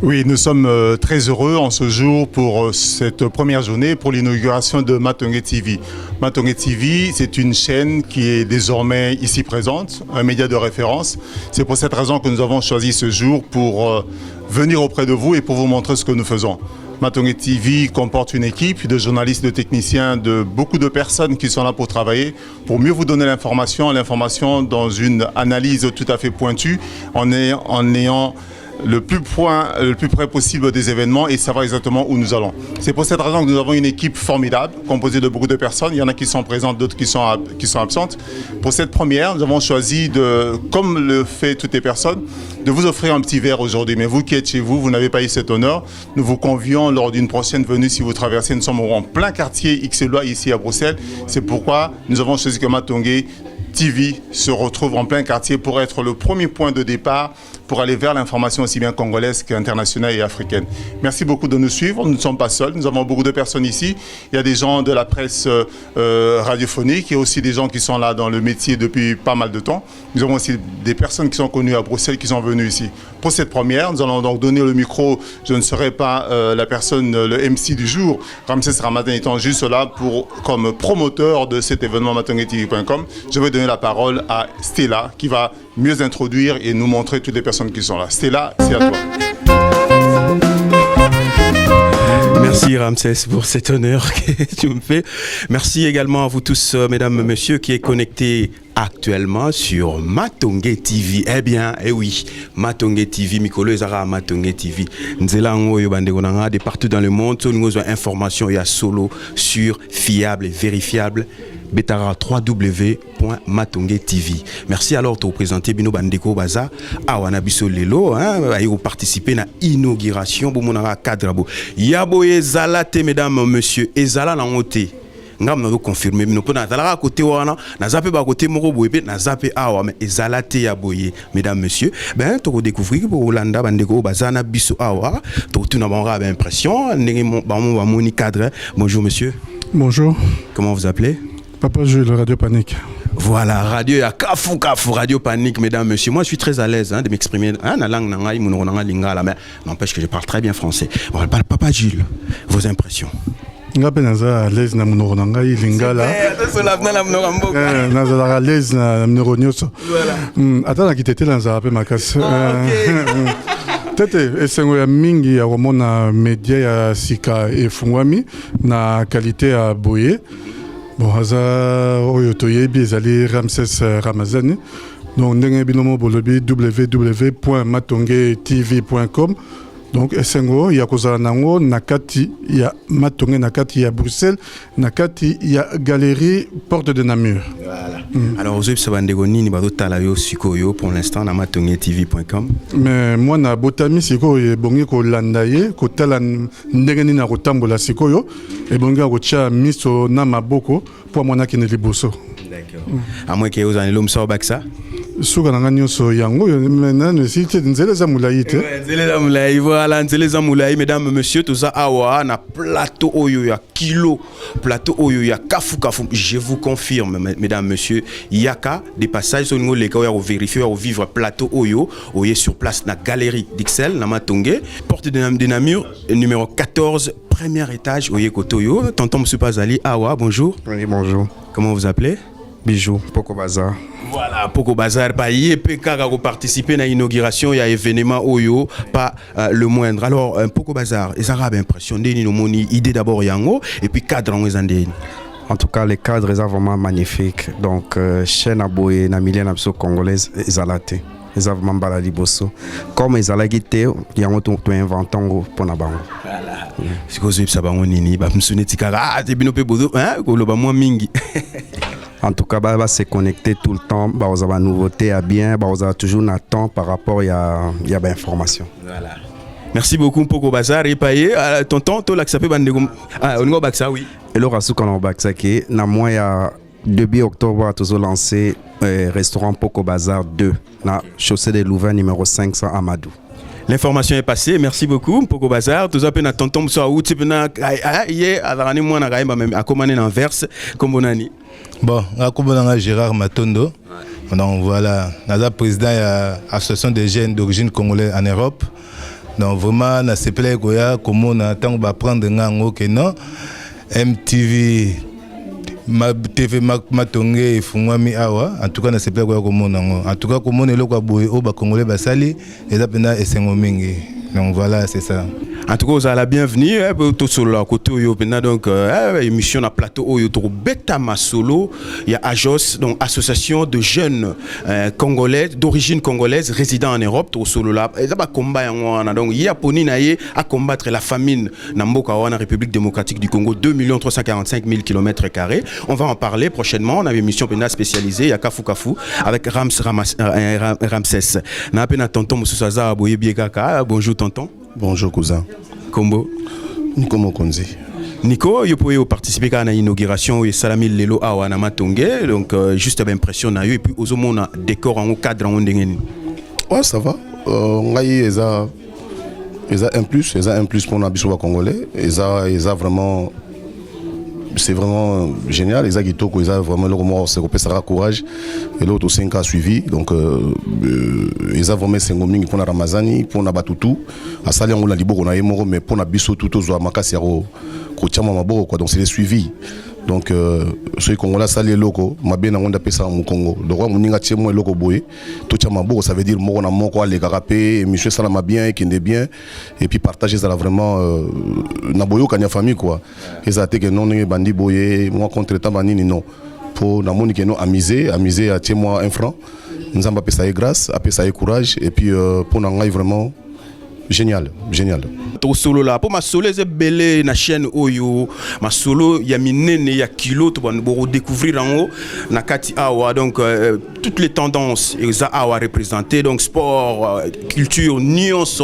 Oui, nous sommes très heureux en ce jour pour cette première journée pour l'inauguration de Matongué TV. Matongué TV, c'est une chaîne qui est désormais ici présente, un média de référence. C'est pour cette raison que nous avons choisi ce jour pour venir auprès de vous et pour vous montrer ce que nous faisons. Matongué TV comporte une équipe de journalistes, de techniciens, de beaucoup de personnes qui sont là pour travailler, pour mieux vous donner l'information dans une analyse tout à fait pointue, en ayant le plus près possible des événements et savoir exactement où nous allons. C'est pour cette raison que nous avons une équipe formidable, composée de beaucoup de personnes. Il y en a qui sont présentes, d'autres qui sont absentes. Pour cette première, nous avons choisi, comme le fait toutes les personnes, de vous offrir un petit verre aujourd'hui. Mais vous qui êtes chez vous, vous n'avez pas eu cet honneur. Nous vous convions lors d'une prochaine venue, si vous traversez, nous sommes en plein quartier Ixellois ici à Bruxelles. C'est pourquoi nous avons choisi que Matongué TV se retrouve en plein quartier pour être le premier point de départ pour aller vers l'information aussi bien congolaise qu'internationale et africaine. Merci beaucoup de nous suivre. Nous ne sommes pas seuls. Nous avons beaucoup de personnes ici. Il y a des gens de la presse radiophonique. Il y a aussi des gens qui sont là dans le métier depuis pas mal de temps. Nous avons aussi des personnes qui sont connues à Bruxelles qui sont venues ici. Pour cette première, nous allons donc donner le micro. Je ne serai pas la personne, le MC du jour. Ramsès Ramadan étant juste là comme promoteur de cet événement matonguetv.com. Je vais donner la parole à Stella qui va mieux introduire et nous montrer toutes les personnes qui sont là. Stella, c'est à toi. Merci Ramsès pour cet honneur que tu me fais. Merci également à vous tous, mesdames, messieurs, qui est connectés actuellement sur Matongué TV. Eh bien, eh oui, Matongué TV, Mikolo Ezara Matongué TV. Nzelango Yobandegonanga, de partout dans le monde, nous avons information et à solo sur fiable et vérifiable. Betara www.matongué TV. Merci alors de vous présenter Bino Bandeko Baza Awana Biso Lelo hein vous participer à l'inauguration pour mon cadre Yaboye Zalate mesdames messieurs Ezala na ngote ngam na confirmer bino pona zalaka côté wana na zape ba côté moko boye na zape awa mais Ezalate Yaboye mesdames messieurs ben to découvrir pour Holanda Bandeko Baza na Biso awa to tout na ba impression ndenge ba moni cadre. Bonjour monsieur. Bonjour. Comment vous appelez? Papa Jules, Radio Panique. Voilà, Radio ya Kafu, Radio Panique, mesdames, messieurs. Moi, je suis très à l'aise de m'exprimer. La langue mais n'empêche que je parle très bien français. Bon, Papa Jules, vos impressions. Je suis à l'aise na munoro lingala. À l'aise na munoro nyoso. Attends, qui t'était dans un peu ma casse. Tete esengo ya mingi ya komona media ya sika efungwami na qualité ya boye. Bon, haza oyo toyebi ezali Ramsès Ramazani. Donc ndenge binomo bolobi www.matonguetv.com. Donc esengo ya kozala nango nakati ya Matongué nakati ya Bruxelles nakati ya galerie Porte de Namur. Voilà. Alors vous avez nini bazotala yo sikoyo pour l'instant na matonguetv.com. Mais moi na botami sikoyo ebongi ko landa ye ko tala ndenge nini na kotambola sikoyo ebongi ko tia miso na maboko pour mwana kine liboso. D'accord. À moins que vous en l'homme sort baksa. Suka na nyonso yango maintenant si tu nzela za mulayi te. Nzela za mulayi voilà nzela za mulayi mesdames messieurs tout ça awa na plateau oyo ya kilo plateau oyo ya kafu je vous confirme mesdames messieurs yaka des passages au niveau les cas où vérifier ou vivre plateau oyo oyé sur place na galerie d'Ixelles na Matongué porte de Namur numéro 14 premier étage oyé kotoyo tonton monsieur Pazali awa bonjour. Oui bonjour. Comment vous appelez? Bijou Poko Bazar. Voilà, Poko Bazar, pas YPK a participé à l'inauguration, il y a événement Oyo, pas le moindre. Alors, Poko Bazar, les Arabes impressionnés, nous avons une idée d'abord Yango, et puis cadre en Wezandé. En tout cas, les cadres sont vraiment magnifiques. Donc, chaîne Aboye, na million absolu congolaise, Ezalate. Ils ont vraiment baladi bosso. Comme ils ont la guitare, ils ont tout inventé pour na bango. Voilà. C'est quoi ça bango nini? Bah m'souné tikara, ah t'es binope bozo, hein? Koloba moi mingi. En tout cas, va se connecter tout le temps. Bah, on a une nouveauté à bien. Bah, on a toujours un temps par rapport à l'information. Voilà. Merci beaucoup Poko Bazar et Paye. Tonton, tu l'as sapé bandego. Ah, on a baksa oui. Et le rassou quand on baksa qui na moi ya début octobre tu as lancé restaurant Poko Bazar 2 na chaussée de Louvain numéro 500 Amadou. L'information est passée, merci beaucoup Poko Bazar. Tout ça peut être tonton so ou tu peux na hier azarani moi na gaimba même à commander en verse comme bonani. Bon, je suis Gérard Matondo. Donc voilà, je suis président de l'association des jeunes d'origine congolaise en Europe. Donc vraiment, na se plaît koya comment on attend ba prendre ngango que non. MTV ma TV Matonge et Fungwami awa. En tout cas, na se plaît koya comment nango. En tout cas, comment on le kwa boye o ba congolais basali et ça pena esengo mingi. Donc voilà, c'est ça. En tout cas, vous avez la bienvenue. Tout sur le côté où donc émission à plateau où il Beta Masolo, il y a AJOS, donc association de jeunes congolais d'origine congolaise résidant en Europe. Tout sur là, et ça va combat donc il y a poni naie à combattre la famine dans Mboka en République démocratique du Congo, 2 345 000 km². On va en parler prochainement. On a une émission spécialisée, il y a Kafu Kafu avec Ramsès. Na pena tonton Moussaza Aboye Biekaka. Bonjour tonton. Bonjour cousin. Combo. Nico Mokonzi. Nico, vous pouvez participer à l'inauguration et Salami Lelo Awa na Matonge. Donc juste l'impression na yo et puis aux hommes on décor en cadre en dengen. Ouais, ça va. Ngai eza un plus pour nabiso wa congolais. Eza vraiment c'est vraiment génial. Les Agitoko, ils ont vraiment le moment, c'est que ça courage. Et l'autre 5 ans suivi. Donc, ils ont vraiment 5 ans pour la Ramazani, pour la Batutu. À Sali, on a libo, on a émoré, mais pour la Bisso, tout aux Makasiaro, Kotiama Maboro, quoi. Donc, c'est les suivis. Donc, ceux qui ont la salle loco, ma bien on appelle ça au Congo. Donc, on a tiré moi loco boy. Tout ça mabou, ça veut dire moi on a mon quoi les garapé, monsieur ça m'a bien, qui est bien, et puis partager ça là vraiment naboyo kanya famille quoi. Et ça été que non bandi boyé, moi contre temps bandi non. Pour na moni que non amuser à tirer moi 1 franc. Nous avons appelé ça grâce, appelé ça courage, et puis pour n'engager vraiment génial. To solo là pour ma solo c'est belé na chaîne oyo ma solo ya minene ya kilo to bon découvrir en haut na kati awa donc toutes les tendances ça awa représenter donc sport culture nuance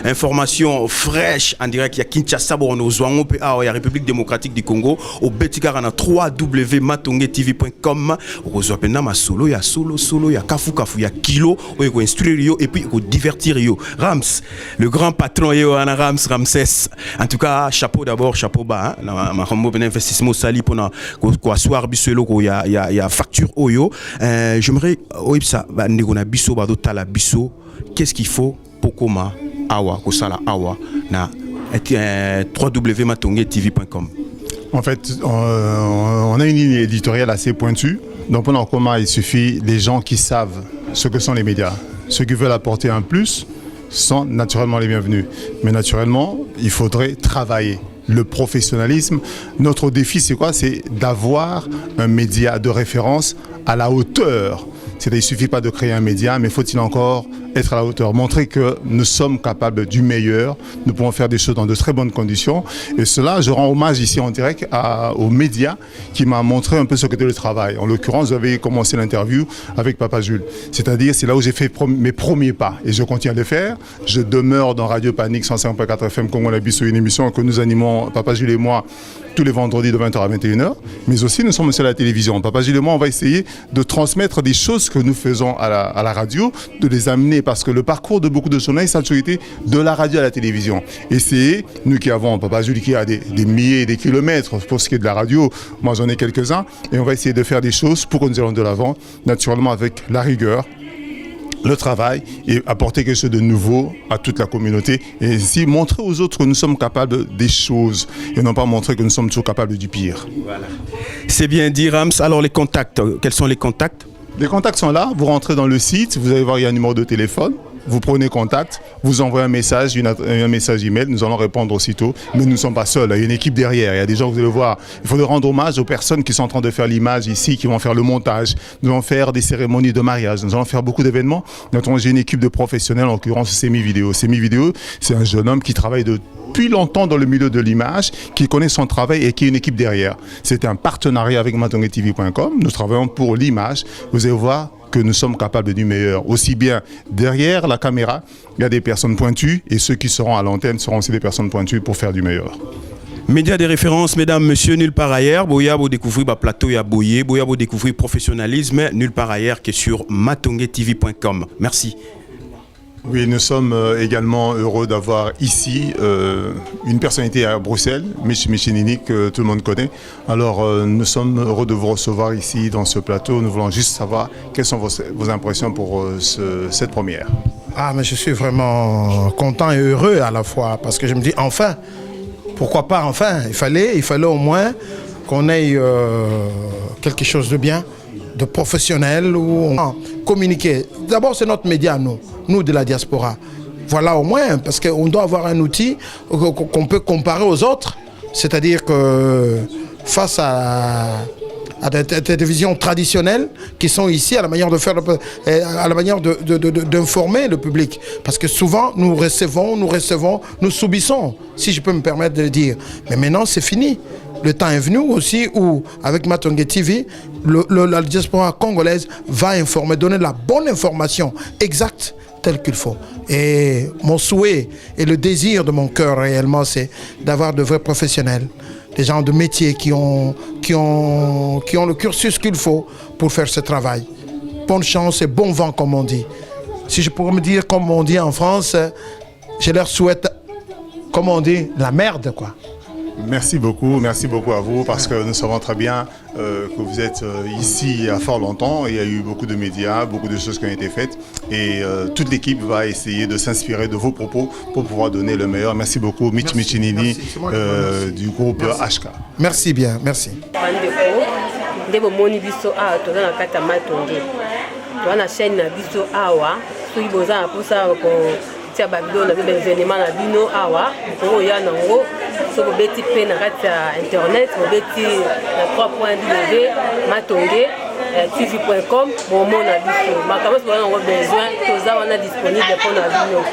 information fraîche en direct ya Kinshasa bon nos wango pe awa ya République démocratique du Congo au betikara na www.matongetv.com okozwa pena ma solo ya solo ya kafu ya kilo oyo ko instruire yo et puis ko divertir yo Rams le grand patron yo ana Ramsès. En tout cas, chapeau d'abord, chapeau bas. Ma combo ben investissement sali pour na quoi soir biselo il y a facture oyo. J'aimerais ça ba ndeko na biso ba do tala biso. Qu'est-ce qu'il faut pour koma awa ko sala awa na www.matongetv.com. En fait, on a une ligne éditoriale assez pointue. Donc pendant comment il suffit des gens qui savent ce que sont les médias, ceux qui veulent apporter un plus sont naturellement les bienvenus. Mais naturellement, il faudrait travailler. Le professionnalisme, notre défi c'est quoi? C'est d'avoir un média de référence à la hauteur. Il ne suffit pas de créer un média, mais faut-il encore être à la hauteur, montrer que nous sommes capables du meilleur, nous pouvons faire des choses dans de très bonnes conditions. Et cela, je rends hommage ici en direct aux médias qui m'a montré un peu ce qu'était le travail. En l'occurrence, j'avais commencé l'interview avec Papa Jules. C'est-à-dire, c'est là où j'ai fait mes premiers pas. Et je continue à le faire. Je demeure dans Radio Panique 105.4 FM Congo la Bissou, une émission que nous animons, Papa Jules et moi, tous les vendredis de 20h à 21h. Mais aussi, nous sommes sur la télévision. Papa Jules et moi, on va essayer de transmettre des choses que nous faisons à la radio, de les amener, parce que le parcours de beaucoup de journalistes a toujours été de la radio à la télévision. Et c'est nous qui avons, Papa Jules qui a des milliers, des kilomètres pour ce qui est de la radio, moi j'en ai quelques-uns, et on va essayer de faire des choses pour que nous allons de l'avant, naturellement avec la rigueur, le travail et apporter quelque chose de nouveau à toute la communauté et ainsi montrer aux autres que nous sommes capables des choses et non pas montrer que nous sommes toujours capables du pire. Voilà. C'est bien dit Rams. Alors les contacts, quels sont les contacts? Les contacts sont là, vous rentrez dans le site, vous allez voir il y a un numéro de téléphone, vous prenez contact, vous envoyez un message email, nous allons répondre aussitôt. Mais nous ne sommes pas seuls, il y a une équipe derrière, il y a des gens que vous allez voir. Il faut rendre hommage aux personnes qui sont en train de faire l'image ici, qui vont faire le montage, nous allons faire des cérémonies de mariage, nous allons faire beaucoup d'événements. Notamment j'ai une équipe de professionnels, en l'occurrence Semi Vidéo. Semi Vidéo, c'est un jeune homme qui travaille depuis longtemps dans le milieu de l'image, qui connaît son travail et qui a une équipe derrière. C'est un partenariat avec matongetv.com, nous travaillons pour l'image. Vous allez voir que nous sommes capables du meilleur. Aussi bien derrière la caméra, il y a des personnes pointues et ceux qui seront à l'antenne seront aussi des personnes pointues pour faire du meilleur. Médias de référence, mesdames, messieurs, nulle part ailleurs. Boya, vous découvrez plateau, ya boyé. Boya, vous découvrez professionnalisme, nulle part ailleurs que sur matongetv.com. Merci. Oui, nous sommes également heureux d'avoir ici une personnalité à Bruxelles, Michinini, que tout le monde connaît. Alors, nous sommes heureux de vous recevoir ici dans ce plateau. Nous voulons juste savoir quelles sont vos impressions pour cette première. Ah, mais je suis vraiment content et heureux à la fois parce que je me dis enfin, pourquoi pas enfin. Il fallait au moins qu'on ait quelque chose de bien, de professionnel où on communiquer. D'abord, c'est notre média, nous de la diaspora. Voilà au moins, parce qu'on doit avoir un outil qu'on peut comparer aux autres. C'est-à-dire que face à des télévisions traditionnelles qui sont ici à la manière de faire, à la manière d'informer le public. Parce que souvent, nous recevons, nous subissons, si je peux me permettre de le dire. Mais maintenant, c'est fini. Le temps est venu aussi où, avec Matongué TV, la diaspora congolaise va informer, donner la bonne information exacte telle qu'il faut. Et mon souhait et le désir de mon cœur réellement, c'est d'avoir de vrais professionnels, des gens de métier qui ont le cursus qu'il faut pour faire ce travail. Bonne chance et bon vent, comme on dit. Si je pourrais me dire, comme on dit en France, je leur souhaite, comme on dit, la merde, quoi. Merci beaucoup à vous parce que nous savons très bien que vous êtes ici il y a fort longtemps. Il y a eu beaucoup de médias, beaucoup de choses qui ont été faites et toute l'équipe va essayer de s'inspirer de vos propos pour pouvoir donner le meilleur. Merci beaucoup, Mitch Michinini du groupe HK. Merci bien, merci. Babylone avec des événements na bino awa ko ya nango so ko beti pe na kati ya internet ko beti na www.matonge.tv.com momo na biso makambo so na ngo besoin toza wana disponible pour na bino.